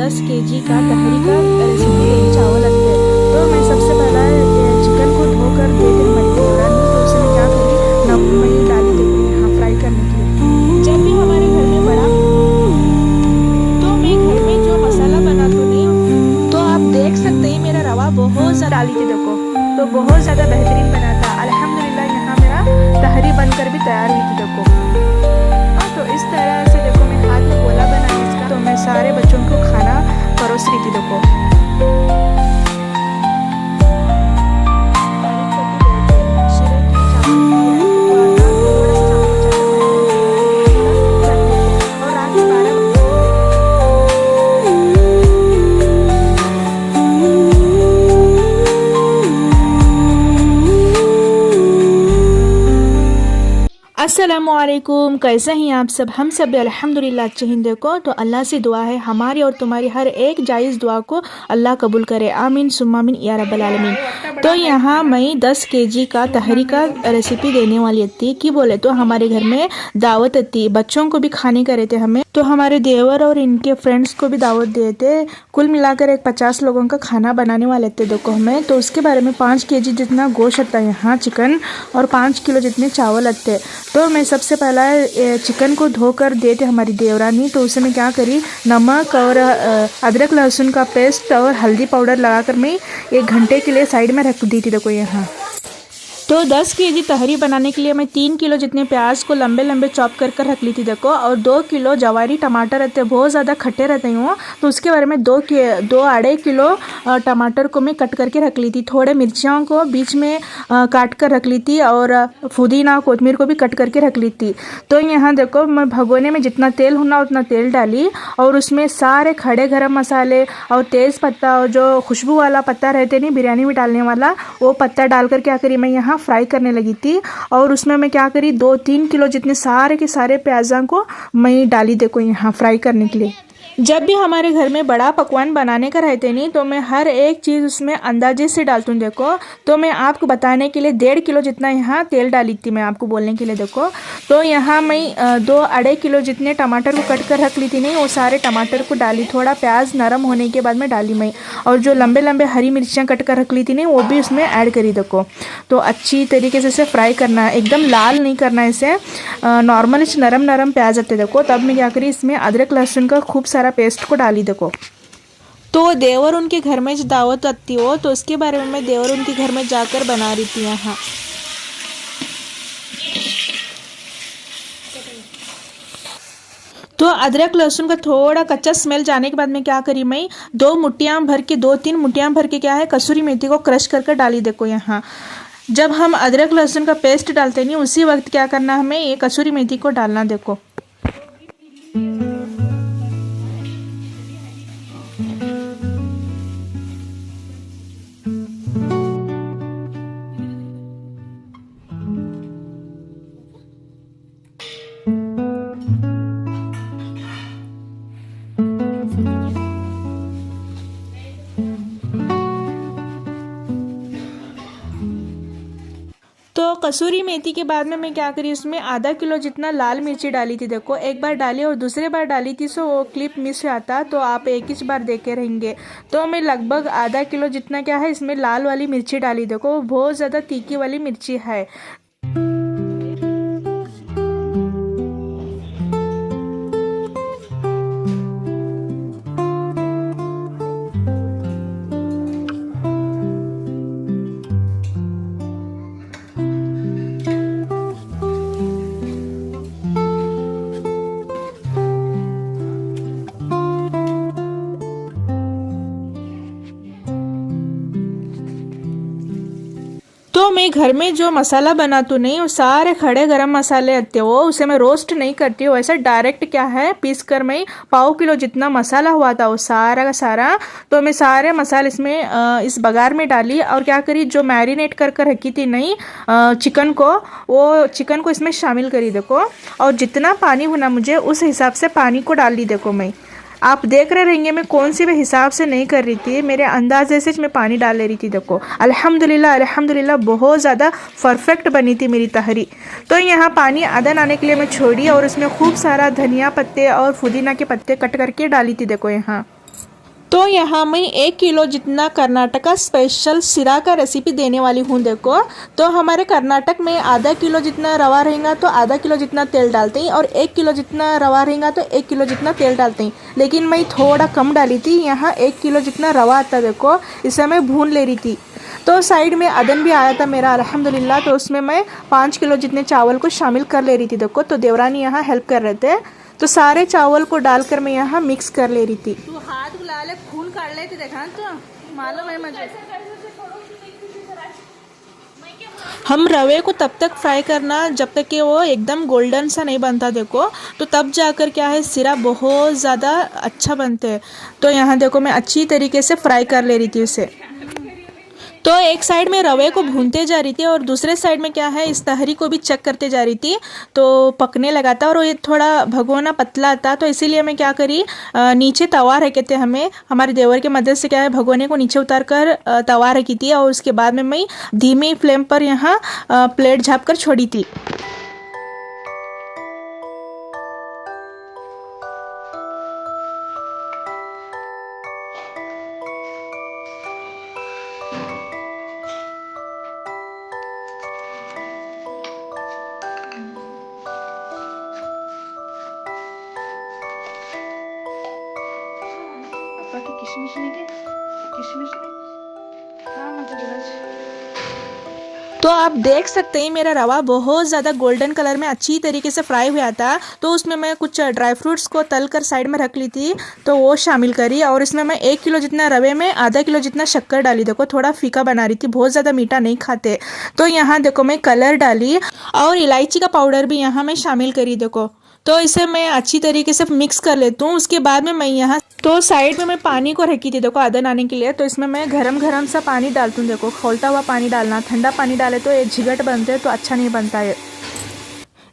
10 kg का तहरी का recipe चावल लगते हैं। तो मैं सबसे पहला चिकन को धोकर दे दी हमारी देवरानी। तो उसे मैं क्या करी, नमक में डाली देखो यहाँ फ्राई करने के लिए। जब भी हमारे घर में बड़ा तो मैं घर में जो मसाला बना तो नहीं, तो आप देख सकते हैं मेरा रवा बहुत ज़्यादा डाली थी देखो, तो बहुत ज़्यादा बेहतरीन बना था। अल्हम्दुलिल्लाह यहाँ मेरा तहरी बनकर भी तैयार हुई थी देखो। हाँ, तो इस तरह से देखो मैं हाथ में गोला बना इसका, तो मैं सारे बच्चों को खाना परोस रही थी देखो। अस्सलामुअलैकुम, कैसे हैं आप सब? हम सब अल्हम्दुलिल्लाह अच्छे हैं। देखो तो अल्लाह से दुआ है हमारी और तुम्हारी हर एक जायज़ दुआ को अल्लाह कबूल करे, आमीन सुम्मा आमीन या रब्बल आलमीन। तो यहाँ मैं 10 kg का तहरी का रेसिपी देने वाली थी कि बोले तो हमारे घर में दावत थी, बच्चों को भी खाने का रहते हमें, तो हमारे देवर और इनके फ्रेंड्स को भी दावत दिए थे। कुल मिलाकर एक 50 लोगों का खाना बनाने वाले थे देखो हमें। तो उसके बारे में 5 kg जितना गोश्त आता है यहाँ चिकन, और 5 किलो जितने चावल आते। तो मैं सबसे पहला चिकन को धोकर देते हमारी देवरानी। तो उसे मैं क्या करी, नमक और अदरक लहसुन का पेस्ट और हल्दी पाउडर लगाकर मैं 1 घंटे के लिए साइड में रख दी थी देखो यहाँ। तो 10 kg तहरी बनाने के लिए मैं 3 किलो जितने प्याज को लंबे लंबे चॉप कर रख ली थी देखो, और 2 किलो जवारी टमाटर रहते हैं, बहुत ज़्यादा खट्टे रहते हैं वो, तो उसके बारे में 2 अढ़ाई किलो टमाटर को मैं कट करके रख ली थी। थोड़े मिर्चियों को बीच में काट कर रख ली थी, और पुदीना कोतमीर को भी कट करके रख ली थी। तो यहाँ देखो मैं भगोने में जितना तेल होना उतना तेल डाली, और उसमें सारे खड़े गरम मसाले और तेज़ पत्ता और जो खुशबू वाला पत्ता रहते नहीं बिरयानी में डालने वाला, वो पत्ता डालकर क्या करी मैं यहाँ फ्राई करने लगी थी। और उसमें मैं क्या करी, 2-3 किलो जितने सारे के सारे प्याज़ों को मैं डाली देखो यहाँ फ्राई करने के लिए। जब भी हमारे घर में बड़ा पकवान बनाने का रहते नहीं, तो मैं हर एक चीज़ उसमें अंदाजे से डालती हूँ देखो। तो मैं आपको बताने के लिए 1.5 किलो जितना यहाँ तेल डाली थी, मैं आपको बोलने के लिए देखो। तो यहाँ मैं 2 अढ़ाई किलो जितने टमाटर को कट कर रख ली थी नहीं, वो सारे टमाटर को डाली, थोड़ा प्याज नरम होने के बाद में डाली मैं, और जो लंबे लंबे हरी मिर्चियाँ कट कर रख ली थी नहीं वो भी उसमें ऐड करी देखो। तो अच्छी तरीके से इसे फ्राई करना है, एकदम लाल नहीं करना है इसे, नॉर्मल नरम नरम प्याज आते देखो। तब मैं क्या करी, इसमें अदरक लहसुन का खूब सारा पेस्ट को डाली देखो। तो देवर उनके घर में जो दावत आती हो, तो उसके बारे में मैं देवर उनके घर में जाकर बना रही थी यहाँ। तो अदरक लहसुन का थोड़ा कच्चा स्मेल जाने के बाद में क्या करी मैं, 2-3 मुठ्ठियाँ भर के क्या है कसूरी मेथी को क्रश करके डाली देखो यहाँ। जब हम अदरक लहसुन का पेस्ट डालते नहीं, उसी वक्त क्या करना हमें, ये कसूरी मेथी को डालना देखो। तो कसूरी मेथी के बाद में मैं क्या करी, उसमें आधा किलो जितना लाल मिर्ची डाली थी देखो। एक बार डाली और दूसरे बार डाली थी, सो वो क्लिप मिस आता, तो आप एक ही बार देखे रहेंगे। तो मैं लगभग आधा किलो जितना क्या है इसमें लाल वाली मिर्ची डाली देखो, बहुत ज़्यादा तीखी वाली मिर्ची है। तो मैं घर में जो मसाला बनाती हूँ नहीं, वो सारे खड़े गरम मसाले आते हो, उसे मैं रोस्ट नहीं करती हूँ, ऐसा डायरेक्ट क्या है पीस कर मैं 1/4 किलो जितना मसाला हुआ था वो सारा का सारा, तो मैं सारे मसाले इसमें इस बघार में डाली, और क्या करी, जो मैरिनेट कर रखी थी नहीं चिकन को, वो चिकन को इसमें शामिल करी देखो। और जितना पानी होना मुझे उस हिसाब से पानी को डाल दी देखो मैं। आप देख रहे रहेंगे मैं कौन सी भी हिसाब से नहीं कर रही थी, मेरे अंदाजे से मैं पानी डाल ले रही थी देखो। अल्हम्दुलिल्लाह अल्हम्दुलिल्लाह बहुत ज़्यादा परफेक्ट बनी थी मेरी तहरी। तो यहाँ पानी अदन आने के लिए मैं छोड़ी, और उसमें खूब सारा धनिया पत्ते और पुदीना के पत्ते कट करके डाली थी देखो यहाँ। तो यहाँ मैं 1 किलो जितना कर्नाटका स्पेशल सिरा का रेसिपी देने वाली हूँ। देखो, तो हमारे कर्नाटक में आधा किलो जितना रवा रहेगा तो आधा किलो जितना तेल डालते हैं, और 1 किलो जितना रवा रहेगा तो 1 किलो जितना तेल डालते हैं। लेकिन मैं थोड़ा कम डाली थी। यहाँ 1 किलो जितना रवा आता, देखो इसे मैं भून ले रही थी। तो साइड में अदन भी आया था मेरा अल्हम्दुलिल्लाह, तो उसमें मैं 5 किलो जितने चावल को शामिल कर ले रही थी। देखो, तो देवरानी यहाँ हेल्प कर रहे थे, तो सारे चावल को डालकर मैं यहाँ मिक्स कर ले रही थी। तो हाथ बुला ले, खून काट ले थे, देखा तो मालूम है मुझे। हम रवे को तब तक फ्राई करना जब तक कि वो एकदम गोल्डन सा नहीं बनता। देखो, तो तब जाकर क्या है, सिरा बहुत ज़्यादा अच्छा बनते हैं। तो यहाँ देखो मैं अच्छी तरीके से फ्राई कर ले रही थी उसे। तो एक साइड में रवे को भूनते जा रही थी और दूसरे साइड में क्या है, इस तहरी को भी चेक करते जा रही थी। तो पकने लगा था और ये थोड़ा भगोना पतला था, तो इसीलिए मैं क्या करी, नीचे तवा रखे थे हमें, हमारे देवर के मदद से क्या है भगोने को नीचे उतार कर तवा रखी थी, और उसके बाद में मैं धीमी फ्लेम पर यहाँ प्लेट झाँप कर छोड़ी थी। तो आप देख सकते हैं मेरा रवा बहुत ज़्यादा गोल्डन कलर में अच्छी तरीके से फ्राई हुआ था। तो उसमें मैं कुछ ड्राई फ्रूट्स को तल कर साइड में रख ली थी, तो वो शामिल करी, और इसमें मैं 1 किलो जितना रवे में आधा किलो जितना शक्कर डाली। देखो थोड़ा फीका बना रही थी, बहुत ज़्यादा मीठा नहीं खाते। तो यहाँ देखो मैं कलर डाली और इलायची का पाउडर भी यहाँ मैं शामिल करी। देखो, तो इसे मैं अच्छी तरीके से मिक्स कर लेती हूँ। उसके बाद में मैं यहाँ तो साइड में मैं पानी को रखी थी, देखो अदन आने के लिए। तो इसमें मैं गरम गरम सा पानी डालती हूँ। देखो, खौलता हुआ पानी डालना, ठंडा पानी डाले तो ये झिगट बनते हैं, तो अच्छा नहीं बनता है।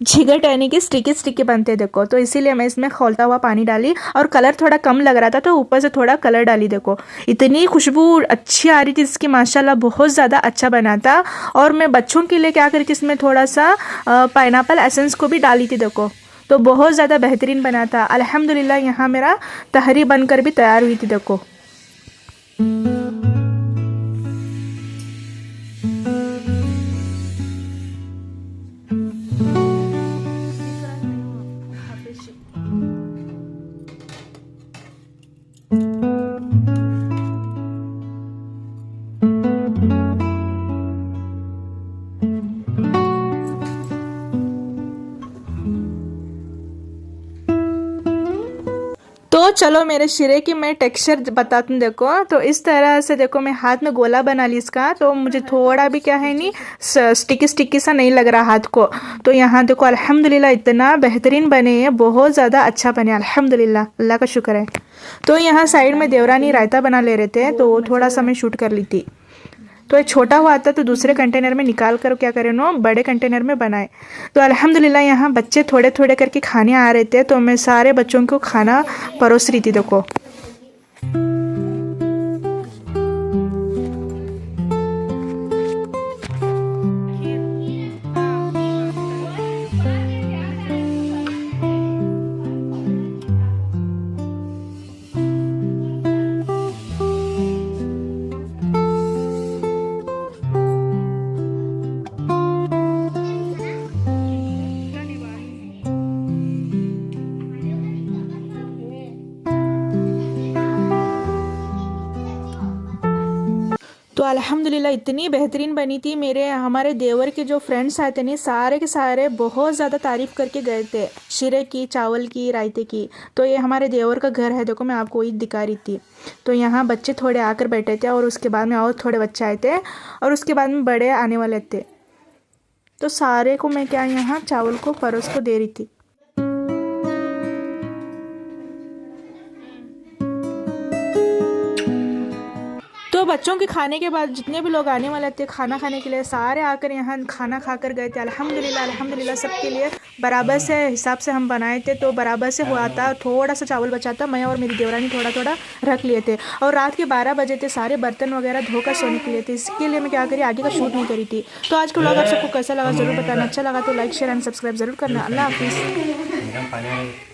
झिगट यानी कि स्टिकी स्टिकी बनते हैं। देखो, तो इसीलिए मैं इसमें खौलता हुआ पानी डाली, और कलर थोड़ा कम लग रहा था तो ऊपर से थोड़ा कलर डाली। देखो, इतनी खुशबू अच्छी आ रही थी इसकी, माशाल्लाह बहुत ज़्यादा अच्छा बना था। और मैं बच्चों के लिए क्या करी थी, इसमें थोड़ा सा पाइनएप्पल एसेंस को भी डाली थी। देखो, तो बहुत ज़्यादा बेहतरीन बना था अल्हम्दुलिल्लाह। यहाँ मेरा तहरी बनकर भी तैयार हुई थी। देखो, तो चलो मेरे शीरे की मैं टेक्सचर बताती हूँ। देखो, तो इस तरह से देखो मैं हाथ में गोला बना ली इसका। तो मुझे थोड़ा भी क्या है नहीं स्टिकी स्टिकी सा नहीं लग रहा हाथ को। तो यहाँ देखो अल्हम्दुलिल्लाह इतना बेहतरीन बने हैं, बहुत ज़्यादा अच्छा बने अल्हम्दुलिल्लाह, अल्लाह का शुक्र है। तो यहाँ साइड में देवरानी रायता बना ले रहे थे, तो वो थोड़ा सा मैं शूट कर ली थी। तो ये छोटा हुआ था तो दूसरे कंटेनर में निकाल कर क्या करें नो, बड़े कंटेनर में बनाए। तो अल्हम्दुलिल्लाह यहाँ बच्चे थोड़े थोड़े करके खाने आ रहे थे, तो मैं सारे बच्चों को खाना परोस रही थी। देखो, तो अल्हम्दुलिल्लाह इतनी बेहतरीन बनी थी। मेरे हमारे देवर के जो फ्रेंड्स आए थे नहीं, सारे के सारे बहुत ज़्यादा तारीफ़ करके गए थे शीरे की, चावल की, रायते की। तो ये हमारे देवर का घर है। देखो, मैं आपको वही दिखा रही थी। तो यहाँ बच्चे थोड़े आकर बैठे थे, और उसके बाद में और थोड़े बच्चे आए थे, और उसके बाद में बड़े आने वाले थे। तो सारे को मैं क्या यहाँ चावल को परोस को दे रही थी। तो बच्चों के खाने के बाद जितने भी लोग आने वाले थे खाना खाने के लिए, सारे आकर यहाँ खाना खाकर गए थे। अल्हम्दुलिल्लाह अल्हम्दुलिल्लाह सबके लिए बराबर से हिसाब से हम बनाए थे, तो बराबर से हुआ था। थोड़ा सा चावल बचा था, मैं और मेरी देवरानी थोड़ा थोड़ा रख लिए थे। और रात के 12 बजे थे, सारे बर्तन वगैरह धोकर सोने के लिए थे। इसके लिए मैं क्या करी, आगे का शूट नहीं करी थी। तो आज का व्लॉग आप सबको कैसा लगा ज़रूर बताना। अच्छा लगा तो लाइक शेयर एंड सब्सक्राइब ज़रूर करना। अल्लाह हाफिज़।